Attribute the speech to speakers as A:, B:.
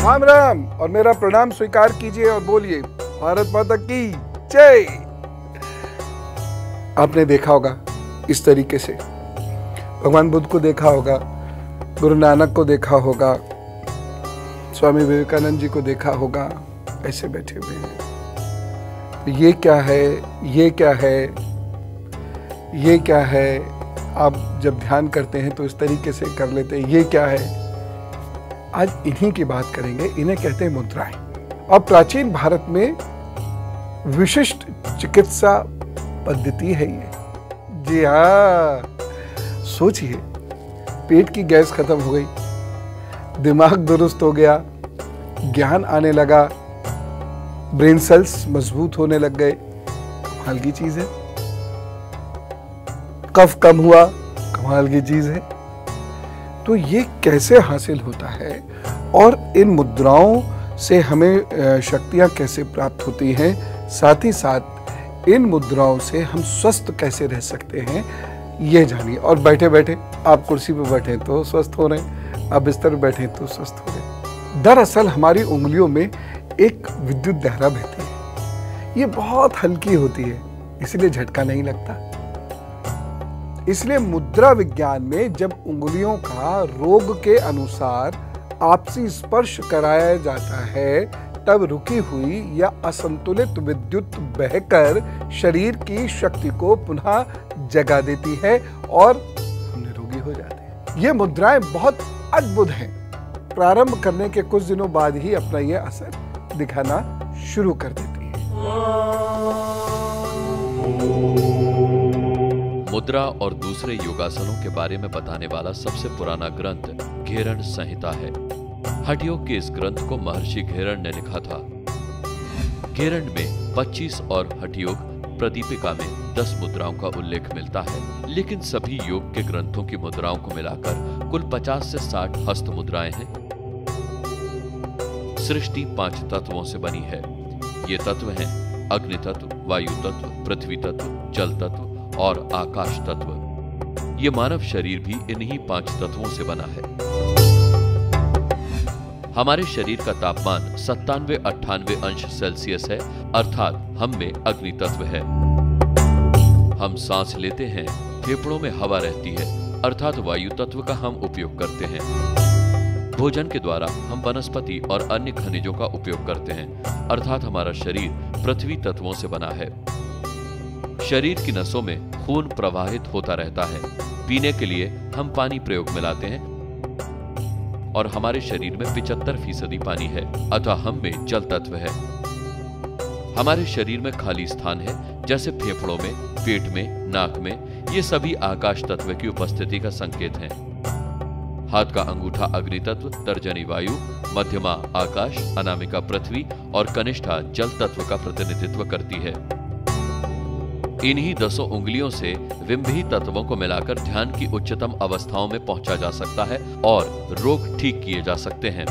A: राम राम और मेरा प्रणाम स्वीकार कीजिए और बोलिए भारत माता की जय। आपने देखा होगा इस तरीके से, भगवान बुद्ध को देखा होगा, गुरु नानक को देखा होगा, स्वामी विवेकानंद जी को देखा होगा, ऐसे बैठे हुए हैं। ये क्या है, ये क्या है, ये क्या है। आप जब ध्यान करते हैं तो इस तरीके से कर लेते हैं, ये क्या है। आज इन्हीं की बात करेंगे, इन्हें कहते हैं मुद्राएं। और प्राचीन भारत में विशिष्ट चिकित्सा पद्धति है ये। जी हाँ, सोचिए, पेट की गैस खत्म हो गई, दिमाग दुरुस्त हो गया, ज्ञान आने लगा, ब्रेन सेल्स मजबूत होने लग गए, कमाल की चीज है। कफ कम हुआ, कमाल की चीज है। तो ये कैसे हासिल होता है और इन मुद्राओं से हमें शक्तियां कैसे प्राप्त होती हैं, साथ ही साथ इन मुद्राओं से हम स्वस्थ कैसे रह सकते हैं, ये जानिए। और बैठे बैठे, आप कुर्सी पर बैठे तो स्वस्थ हो रहे हैं, आप बिस्तर पर बैठे तो स्वस्थ हो रहे हैं। दरअसल हमारी उंगलियों में एक विद्युत धारा बहती है, ये बहुत हल्की होती है, इसलिए झटका नहीं लगता। इसलिए मुद्रा विज्ञान में जब उंगलियों का रोग के अनुसार आपसी स्पर्श कराया जाता है, तब रुकी हुई या असंतुलित विद्युत बहकर शरीर की शक्ति को पुनः जगा देती है और हम निरोगी हो जाते हैं। ये मुद्राएं बहुत अद्भुत हैं। प्रारंभ करने के कुछ दिनों बाद ही अपना ये असर दिखाना शुरू कर देती है।
B: मुद्रा और दूसरे योगासनों के बारे में बताने वाला सबसे पुराना ग्रंथ घेरण संहिता है। हठ योग के इस ग्रंथ को महर्षि घेरण ने लिखा था। घेरण में 25 और हठ योग प्रदीपिका में 10 मुद्राओं का उल्लेख मिलता है, लेकिन सभी योग के ग्रंथों की मुद्राओं को मिलाकर कुल 50 से 60 हस्त मुद्राएं हैं। सृष्टि 5 तत्वों से बनी है। ये तत्व हैं अग्नि तत्व, वायु तत्व, पृथ्वी तत्व, जल तत्व और आकाश तत्व। ये मानव शरीर भी इन्हीं 5 तत्वों से बना है। हमारे शरीर का तापमान 97-98 अंश सेल्सियस है, अर्थात हम में अग्नि तत्व है। हम सांस लेते हैं, फेफड़ों में हवा रहती है, अर्थात वायु तत्व का हम उपयोग करते हैं। भोजन के द्वारा हम वनस्पति और अन्य खनिजों का उपयोग करते हैं, अर्थात हमारा शरीर पृथ्वी तत्वों से बना है। शरीर की नसों में खून प्रवाहित होता रहता है। पीने के लिए हम पानी प्रयोग में लाते हैं और हमारे शरीर में 75% पानी है, अतः हम में जल तत्व है। हमारे शरीर में खाली स्थान है, जैसे फेफड़ों में, पेट में, नाक में। ये सभी आकाश तत्व की उपस्थिति का संकेत हैं। हाथ का अंगूठा अग्नि तत्व, तर्जनी वायु, मध्यमा आकाश, अनामिका पृथ्वी और कनिष्ठा जल तत्व का प्रतिनिधित्व करती है। इन्हीं 10 उंगलियों से विंभी तत्वों को मिलाकर ध्यान की उच्चतम अवस्थाओं में पहुंचा जा सकता है और रोग ठीक किए जा सकते हैं।